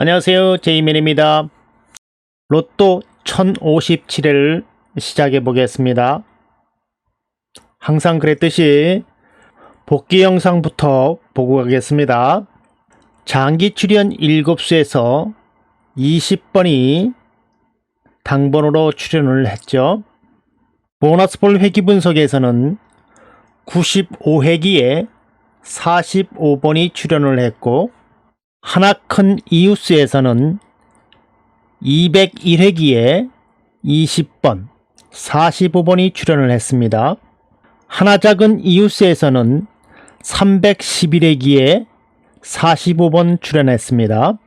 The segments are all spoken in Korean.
안녕하세요. 제이맨입니다. 로또 1057회를 시작해 보겠습니다. 항상 그랬듯이 복귀 영상부터 보고 가겠습니다. 장기 출연 7수에서 20번이 당번으로 출연을 했죠. 보너스볼 회기 분석에서는 95회기에 45번이 출연을 했고, 하나큰 이웃수에서는 201회기에 20번, 45번이 출연을 했습니다. 하나작은 이웃수에서는 311회기에 45번 출연했습니다.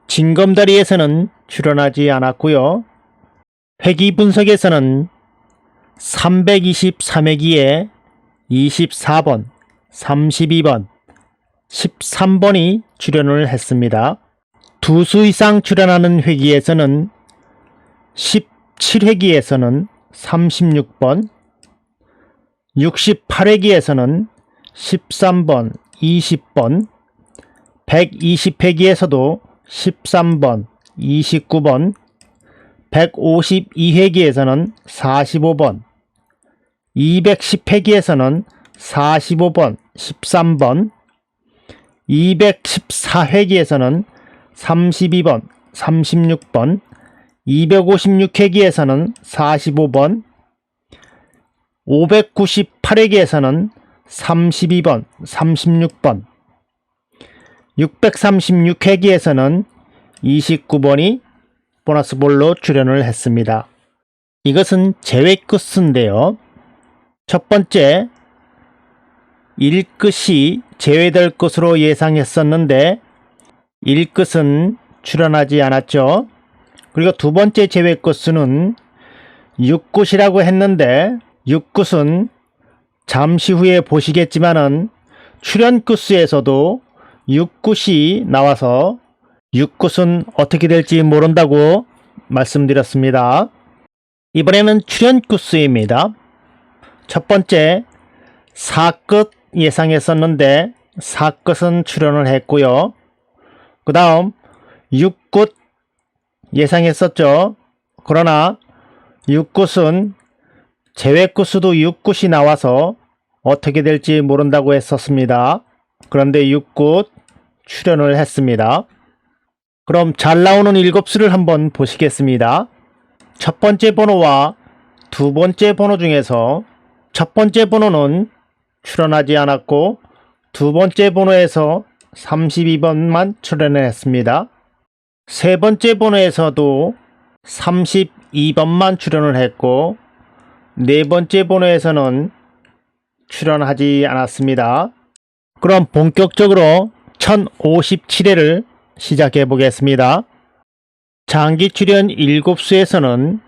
징검다리에서는 출연하지 않았고요. 회기 분석에서는 323회기에 24번, 32번, 13번이 출연을 했습니다. 2수 이상 출연하는 회기에서는 17회기에서는 36번, 68회기에서는 13번, 20번, 120회기에서도 13번, 29번, 152회기에서는 45번, 210회기에서는 45번, 13번, 214회기에서는 32번, 36번, 256회기에서는 45번, 598회기에서는 32번, 36번, 636회기에서는 29번이 보너스볼로 출연을 했습니다. 이것은 제외 끝인데요. 첫 번째, 1끝이 제외될 것으로 예상했었는데 1끝은 출연하지 않았죠. 그리고 두 번째 제외 끝수는 6끝이라고 했는데 6끝은 잠시 후에 보시겠지만은 출연 끝수에서도 6끝이 나와서 6끝은 어떻게 될지 모른다고 말씀드렸습니다. 이번에는 출연 끝수입니다. 첫 번째 4끝 예상했었는데 4끝은 출연을 했고요. 그 다음 6끝 예상했었죠. 그러나 6끝은 제외 끝수도 6끝이 나와서 어떻게 될지 모른다고 했었습니다. 그런데 6끝 출연을 했습니다. 그럼 잘 나오는 7수를 한번 보시겠습니다. 첫 번째 번호와 두 번째 번호 중에서 첫 번째 번호는 출연하지 않았고 두 번째 번호에서 32번만 출연을 했습니다. 세 번째 번호에서도 32번만 출연을 했고 네 번째 번호에서는 출연하지 않았습니다. 그럼 본격적으로 1057회를 시작해 보겠습니다. 장기 출연 7수에서는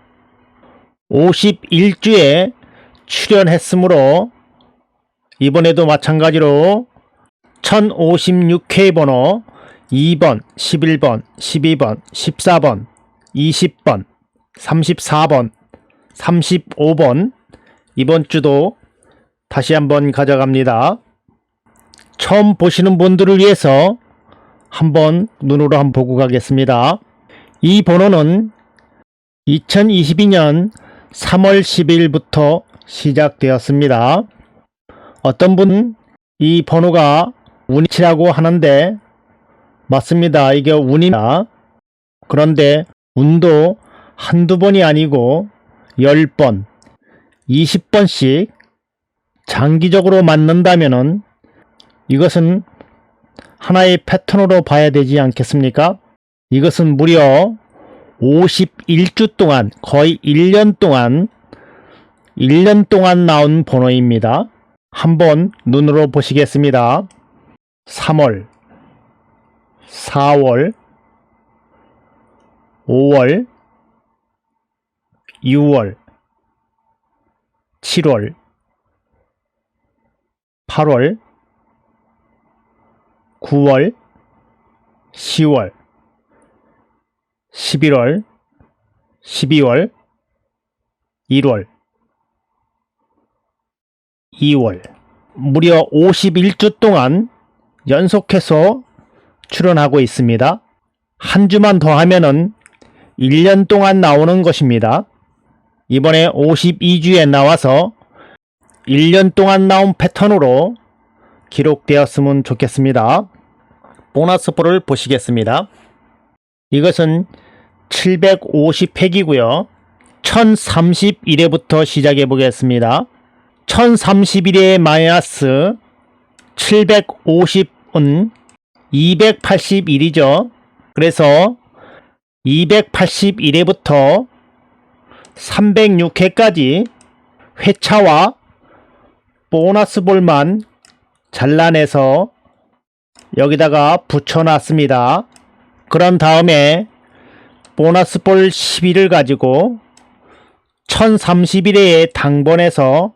51주에 출연했으므로 이번에도 마찬가지로 1056회 번호 2번, 11번, 12번, 14번, 20번, 34번, 35번 이번 주도 다시 한번 가져갑니다. 처음 보시는 분들을 위해서 한번 눈으로 한번 보고 가겠습니다. 이 번호는 2022년 3월 10일부터 시작되었습니다. 어떤 분은 이 번호가 운이라고 하는데 맞습니다. 이게 운입니다. 그런데 운도 한두 번이 아니고 10번, 20번씩 장기적으로 맞는다면은 이것은 하나의 패턴으로 봐야 되지 않겠습니까? 이것은 무려 51주 동안 거의 1년 동안 나온 번호입니다. 한번 눈으로 보시겠습니다. 3월, 4월, 5월, 6월, 7월, 8월, 9월, 10월, 11월, 12월, 1월, 2월 무려 51주 동안 연속해서 출연하고 있습니다. 한 주만 더 하면은 1년 동안 나오는 것입니다. 이번에 52주에 나와서 1년 동안 나온 패턴으로 기록되었으면 좋겠습니다. 보너스볼을 보시겠습니다. 이것은 750획이고요. 1031회부터 시작해 보겠습니다. 1031회 마이너스 750은 281이죠. 그래서 281회부터 306회까지 회차와 보너스볼만 잘라내서 여기다가 붙여놨습니다. 그런 다음에 보너스볼 11을 가지고 1031회에 당번에서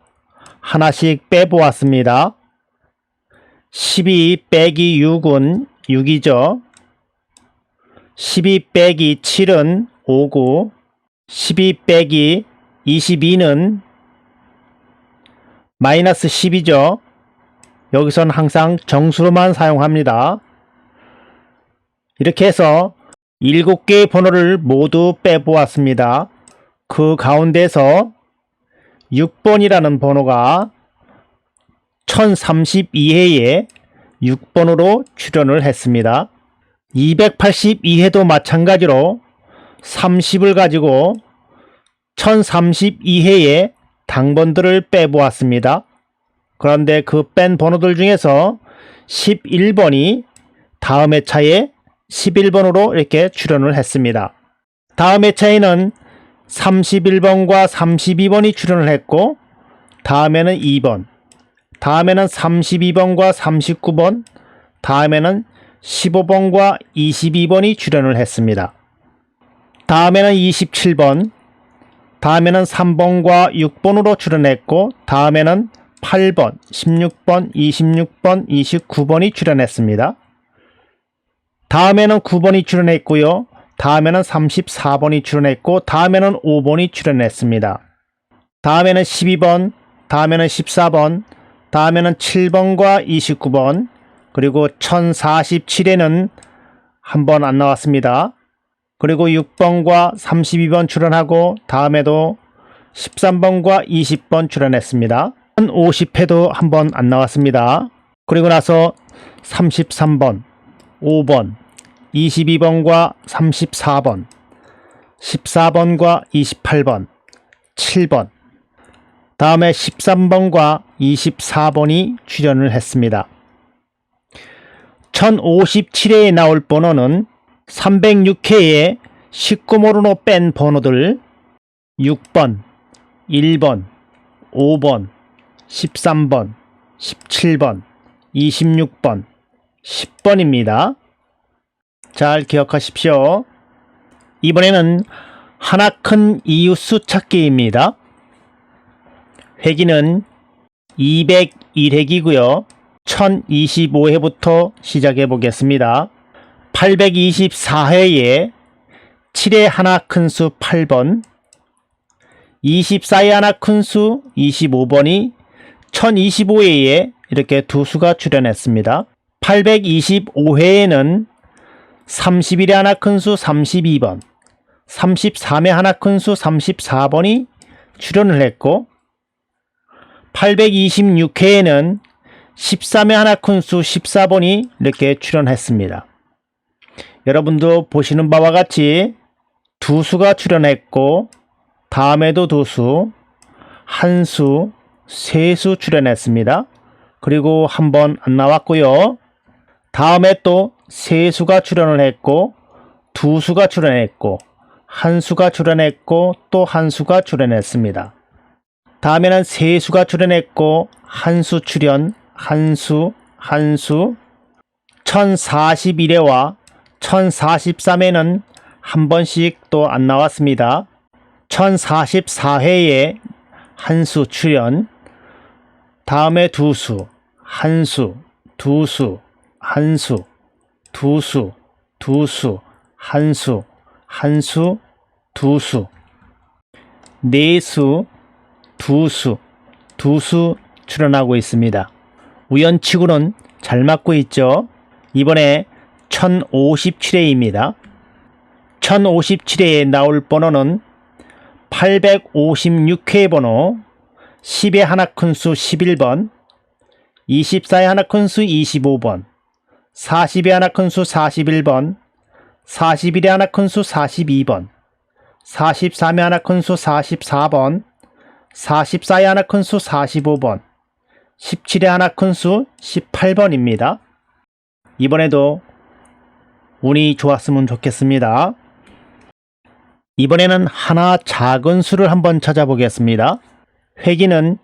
하나씩 빼보았습니다. 12 빼기 6은 6이죠. 12 빼기 7은 5고 12 빼기 22는 마이너스 10이죠. 여기선 항상 정수로만 사용합니다. 이렇게 해서 7개의 번호를 모두 빼보았습니다. 그 가운데서 6번이라는 번호가 1032회에 6번으로 출연을 했습니다. 282회도 마찬가지로 30을 가지고 1032회에 당번들을 빼보았습니다. 그런데 그 뺀 번호들 중에서 11번이 다음 회차에 11번으로 이렇게 출연을 했습니다. 다음 회차에는 31번과 32번이 출연을 했고, 다음에는 2번, 다음에는 32번과 39번, 다음에는 15번과 22번이 출연을 했습니다. 다음에는 27번, 다음에는 3번과 6번으로 출연했고, 다음에는 8번, 16번, 26번, 29번이 출연했습니다. 다음에는 9번이 출연했고요. 다음에는 34번이 출연했고, 다음에는 5번이 출연했습니다. 다음에는 12번, 다음에는 14번, 다음에는 7번과 29번, 그리고 1047회는 한 번 안 나왔습니다. 그리고 6번과 32번 출연하고, 다음에도 13번과 20번 출연했습니다. 1050회도 한 번 안 나왔습니다. 그리고 나서 33번, 5번, 22번과 34번, 14번과 28번, 7번, 다음에 13번과 24번이 출연을 했습니다. 1057회에 나올 번호는 306회에 19모르노 뺀 번호들 6번, 1번, 5번, 13번, 17번, 26번, 10번입니다. 잘 기억하십시오. 이번에는 하나 큰 이웃수 찾기입니다. 회기는 201회기고요. 1025회부터 시작해 보겠습니다. 824회에 7의 하나 큰 수 8번, 24의 하나 큰 수 25번이 1025회에 이렇게 두 수가 출연했습니다. 825회에는 31의 하나 큰 수 32번, 33의 하나 큰 수 34번이 출연을 했고, 826회에는 13의 하나 큰 수 14번이 이렇게 출연했습니다. 여러분도 보시는 바와 같이 두 수가 출연했고, 다음에도 두 수, 한 수, 세 수 출연했습니다. 그리고 한 번 안 나왔고요. 다음에 또 세 수가 출연을 했고, 두 수가 출연했고, 한 수가 출연했고, 또 한 수가 출연했습니다. 다음에는 세 수가 출연했고, 한 수 출연, 한 수, 한 수. 1041회와 1043회는 한 번씩 또 안 나왔습니다. 1044회에 한 수 출연, 다음에 두 수, 한 수, 두 수, 한 수, 두 수, 두 수, 한 수, 한 수, 두 수, 네 수, 두 수, 두 수 출연하고 있습니다. 우연치고는 잘 맞고 있죠. 이번에 1057회입니다. 1057회에 나올 번호는 856회 번호, 10의 하나 큰수 11번, 24의 하나 큰수 25번, 40의 하나 큰수 41번, 41의 하나 큰수 42번, 43의 하나 큰수 44번, 44의 하나 큰수 45번, 17의 하나 큰수 18번입니다. 이번에도 운이 좋았으면 좋겠습니다. 이번에는 하나 작은 수를 한번 찾아보겠습니다. 회기는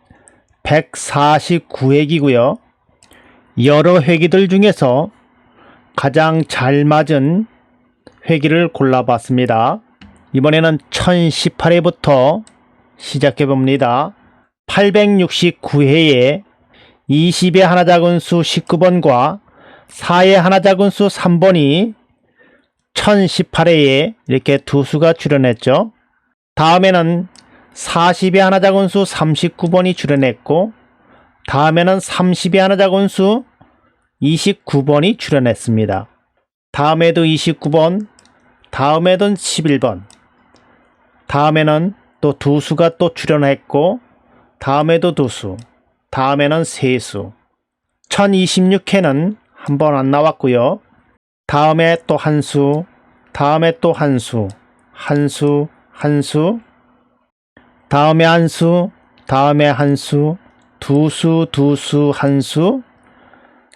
149회기고요. 여러 회기들 중에서 가장 잘 맞은 회기를 골라봤습니다. 이번에는 1018회부터 시작해 봅니다. 869회에 20의 하나 작은 수 19번과 4의 하나 작은 수 3번이 1018회에 이렇게 두 수가 출연했죠. 다음에는 40의 하나 작은 수 39번이 출연했고, 다음에는 30의 하나 작은 수 29번이 출연했습니다. 다음에도 29번, 다음에도 11번, 다음에는 또 두 수가 또 출연했고, 다음에도 두 수, 다음에는 세 수. 1026회는 한 번 안 나왔고요. 다음에 또 한 수, 다음에 또 한 수, 한 수, 한 수, 다음에 한 수, 다음에 한 수, 두 수, 두 수, 한 수.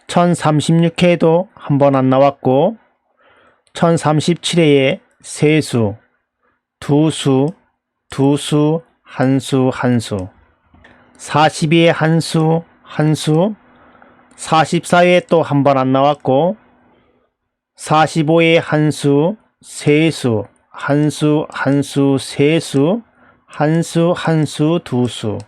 1036회에도 한 번 안 나왔고, 1037회에 세 수, 두 수, 두 수, 한 수, 한 수. 42에 한 수, 한 수. 44회에 또 한 번 안 나왔고, 45에 한 수, 세 수, 한 수, 한 수, 세 수, 한 수, 한 수, 두 수.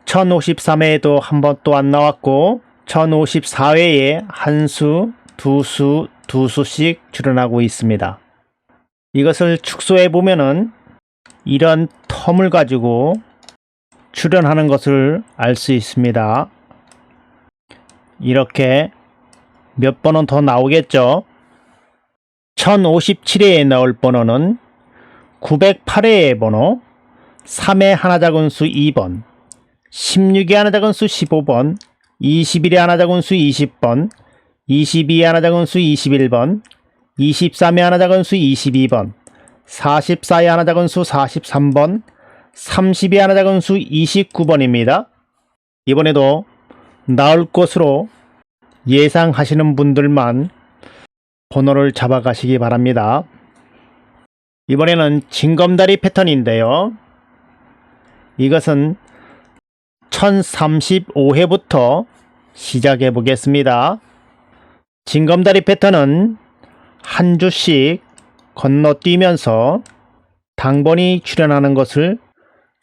1053회에도 한 번 또 안 나왔고, 1054회에 한 수, 두 수, 두 수씩 출연하고 있습니다. 이것을 축소해 보면은 이런 텀을 가지고 출연하는 것을 알 수 있습니다. 이렇게 몇 번은 더 나오겠죠. 1057회에 나올 번호는 908회의 번호, 3의 하나 작은 수 2번, 16의 하나 작은 수 15번, 21의 하나 작은 수 20번, 22의 하나 작은 수 21번, 23의 하나 작은 수 22번, 44의 하나 작은 수 43번, 30의 하나 작은 수 29번입니다. 이번에도 나올 것으로 예상하시는 분들만 번호를 잡아가시기 바랍니다. 이번에는 징검다리 패턴인데요. 이것은 1035회부터 시작해 보겠습니다. 징검다리 패턴은 한 주씩 건너뛰면서 당번이 출연하는 것을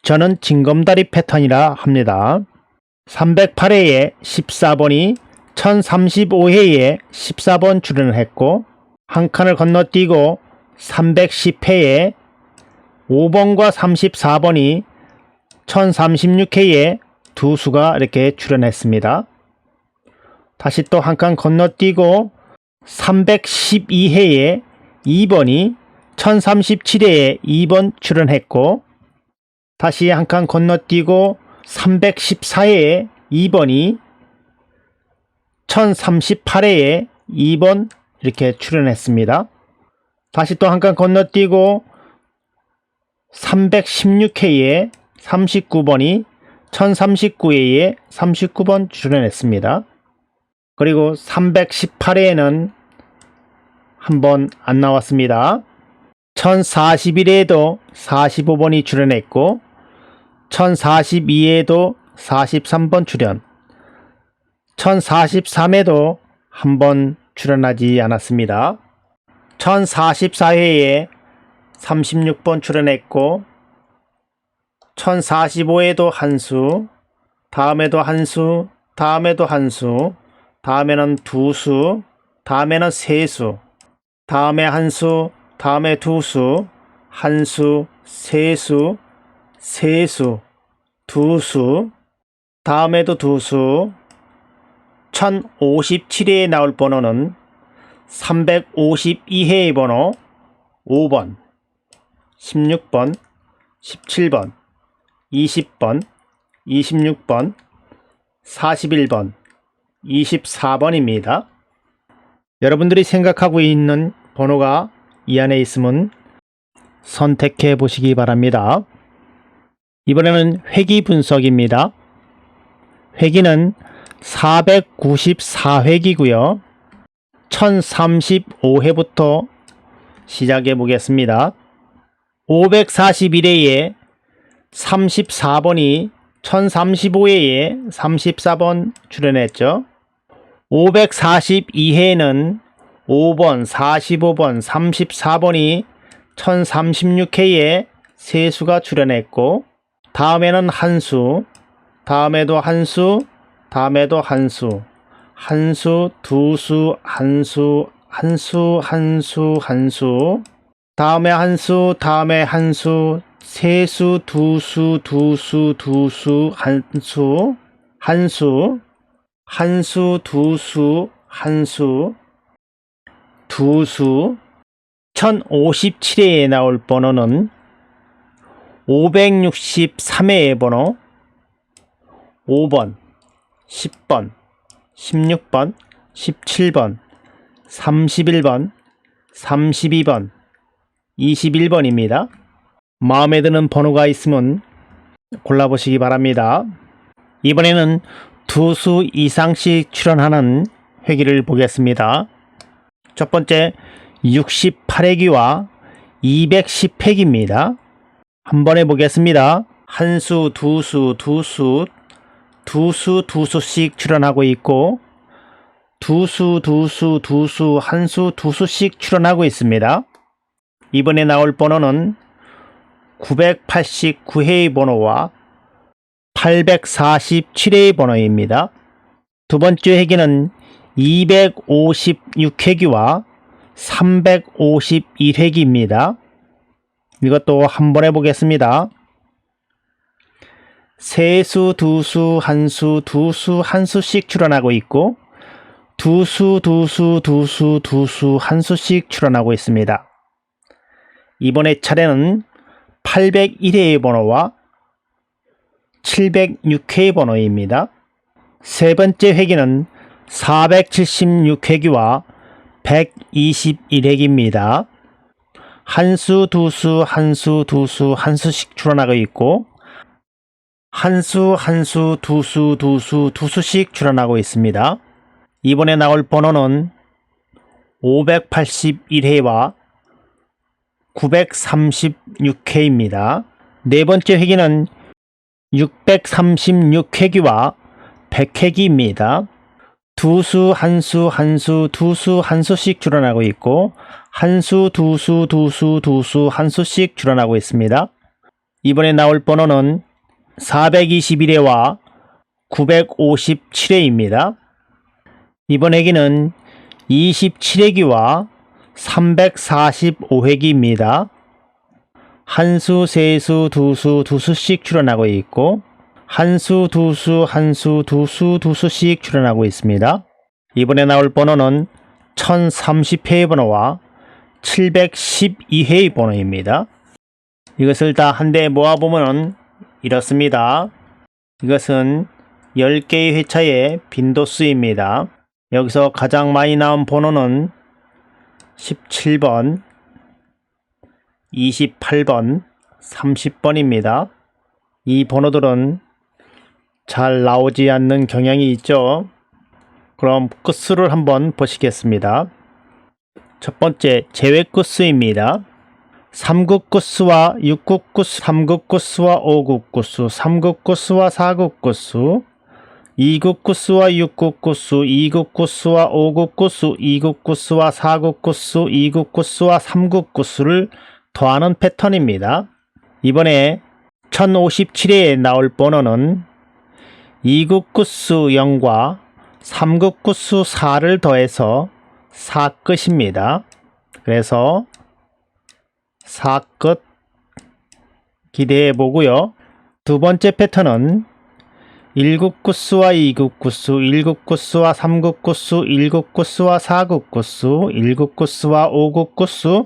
저는 징검다리 패턴이라 합니다. 308회에 14번이 1035회에 14번 출연을 했고, 한 칸을 건너뛰고 310회에 5번과 34번이 1036회에 두 수가 이렇게 출연했습니다. 다시 또 한 칸 건너뛰고 312회에 2번이 1037회에 2번 출연했고, 다시 한 칸 건너뛰고 314회에 2번이 1038회에 2번 이렇게 출연했습니다. 다시 또 한 칸 건너뛰고 316회에 39번이 1039회에 39번 출연했습니다. 그리고 318회에는 한 번 안 나왔습니다. 1041회에도 45번이 출연했고, 1042회에도 43번 출연, 1043회도 한 번 출연하지 않았습니다. 1044회에 36번 출연했고, 1045회에도 한 수, 다음에도 한 수, 다음에도 한 수, 다음에는 두 수, 다음에는 세 수, 다음에 한 수, 다음에 두 수, 한 수, 세 수, 세 수, 두 수, 다음에도 두 수. 1057회에 나올 번호는 352회의 번호 5번, 16번, 17번, 20번, 26번, 41번, 24번입니다. 여러분들이 생각하고 있는 번호가 이 안에 있으면 선택해 보시기 바랍니다. 이번에는 회기 분석입니다. 회기는 494회기고요. 1035회부터 시작해 보겠습니다. 541회에 34번이 1035회에 34번 출연했죠. 542회에는 5번, 45번, 34번이 1036회에 세수가 출연했고, 다음에는 한수, 다음에도 한수, 다음에도 한수, 한수, 두수, 한수, 한수, 한수, 한수, 다음에 한수, 다음에 한수, 세수, 두수, 두수, 두수, 한수, 한수, 한수, 두수, 한수, 두수. 1057회에 나올 번호는 563회의 번호 5번, 10번, 16번, 17번, 31번, 32번, 21번입니다. 마음에 드는 번호가 있으면 골라보시기 바랍니다. 이번에는 두 수 이상씩 출연하는 회기를 보겠습니다. 첫 번째 68회기와 210회기입니다. 한번 해보겠습니다. 한수, 두수, 두수, 두수, 두수씩 출연하고 있고, 두수, 두수, 두수, 한수, 두수씩 출연하고 있습니다. 이번에 나올 번호는 989회의 번호와 847회의 번호입니다. 두 번째 회기는 256회기와 351회기입니다. 이것도 한번 해보겠습니다. 세수, 두수, 한수, 두수, 한수씩 출연하고 있고, 두수, 두수, 두수, 두수, 한수씩 출연하고 있습니다. 이번에 차례는 801회의 번호와 706회의 번호입니다. 세 번째 회기는 476회기와 121회기입니다. 한수, 두수, 한수, 두수, 한수씩 출연하고 있고, 한수, 한수, 두수, 두수, 두수씩 출연하고 있습니다. 이번에 나올 번호는 581회와 936회입니다. 네 번째 회기는 636회기와 100회기입니다. 두수, 한수, 한수, 두수, 한수씩 출연하고 있고, 한수, 두수, 두수, 두수, 한수씩 출연하고 있습니다. 이번에 나올 번호는 421회와 957회입니다. 이번 회기는 27회기와 345회기입니다. 한수, 세수, 두수, 두수씩 출연하고 있고, 한수, 두수, 한수, 두수, 두수씩 출연하고 있습니다. 이번에 나올 번호는 1030회의 번호와 712회의 번호입니다. 이것을 다 한데 모아보면 이렇습니다. 이것은 10개의 회차의 빈도수입니다. 여기서 가장 많이 나온 번호는 17번, 28번, 30번입니다. 이 번호들은 잘 나오지 않는 경향이 있죠. 그럼 끝수를 한번 보시겠습니다. 첫 번째 제외 끝수입니다. 3급 끝수와 6급 끝수, 3급 끝수와 5급 끝수, 3급 끝수와 4급 끝수, 2급 끝수와 6급 끝수, 2급 끝수와 5급 끝수, 2급 끝수와 4급 끝수, 2급 끝수와 3급 끝수를 더하는 패턴입니다. 이번에 1057회에 나올 번호는 2급 끝수 0과 3급 끝수 4를 더해서 4끝입니다. 그래서 4끝 기대해 보고요. 두 번째 패턴은 1급 끝수와 2급 끝수, 1급 끝수와 3급 끝수, 1급 끝수와 4급 끝수, 1급 끝수와 5급 끝수,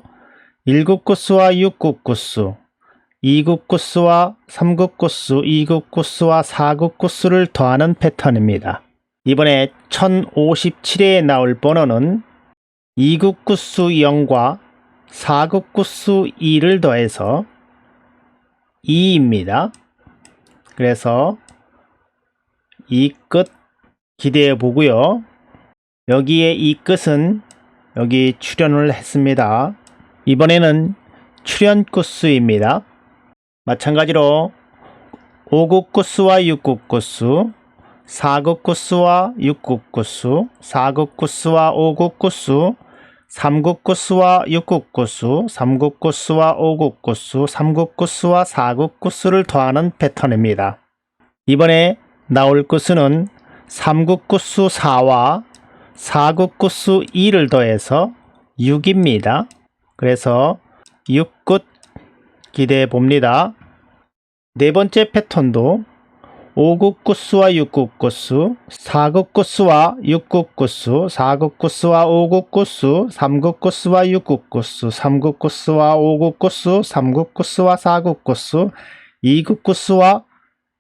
1국구수와 6국구수, 2국구수와 3국구수, 2국구수와 4국구수를 더하는 패턴입니다. 이번에 1057회에 나올 번호는 2국구수 0과 4국구수 2를 더해서 2입니다. 그래서 이 끝 기대해 보고요. 여기에 이 끝은 여기 출연을 했습니다. 이번에는 출연구수입니다. 마찬가지로 5국구수와 6국구수, 4국구수와 6국구수, 4국구수와 5국구수, 3국구수와 6국구수, 3국구수와 5국구수, 3국구수와 4국구수를 더하는 패턴입니다. 이번에 나올 구수는 3국구수 4와 4국구수 2를 더해서 6입니다. 그래서 6끝 기대해 봅니다. 네 번째 패턴도 5국구수와 6국구수, 4국구수와 6국구수, 4국구수와 5국구수, 3국구수와 6국구수, 3국구수와 5국구수, 3국구수와 4국구수, 2국구수와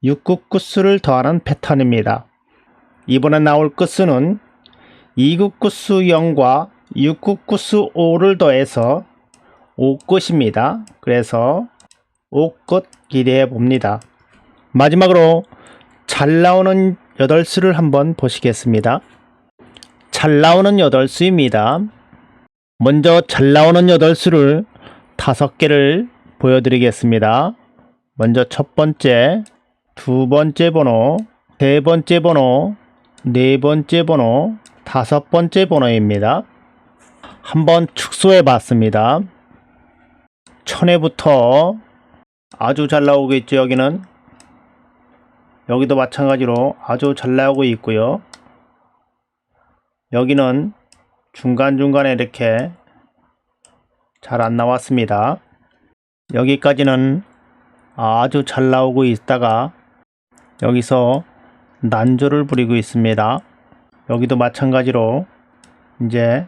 6국구수를 더하는 패턴입니다. 이번에 나올 끝수는 2국구수 0과 6국구수 5를 더해서 5끝입니다. 그래서 5끝 기대해 봅니다. 마지막으로 잘 나오는 8수를 한번 보시겠습니다. 잘 나오는 8수입니다. 먼저 잘 나오는 8수를 5개를 보여드리겠습니다. 먼저 첫 번째, 두 번째 번호, 세 번째 번호, 네 번째 번호, 다섯 번째 번호입니다. 한번 축소해 봤습니다. 1000회부터 아주 잘 나오겠죠. 여기도 마찬가지로 아주 잘 나오고 있고요. 여기는 중간중간에 이렇게 잘 안 나왔습니다. 여기까지는 아주 잘 나오고 있다가 여기서 난조를 부리고 있습니다. 여기도 마찬가지로 이제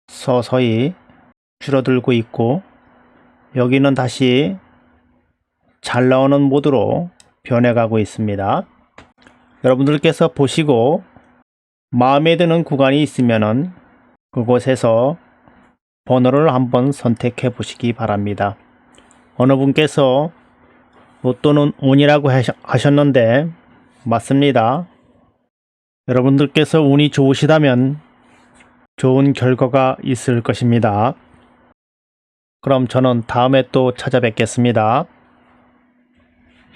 서서히 줄어들고 있고, 여기는 다시 잘 나오는 모드로 변해가고 있습니다. 여러분들께서 보시고 마음에 드는 구간이 있으면은 그곳에서 번호를 한번 선택해 보시기 바랍니다. 어느 분께서 로또는 운이라고 하셨는데 맞습니다. 여러분들께서 운이 좋으시다면 좋은 결과가 있을 것입니다. 그럼 저는 다음에 또 찾아뵙겠습니다.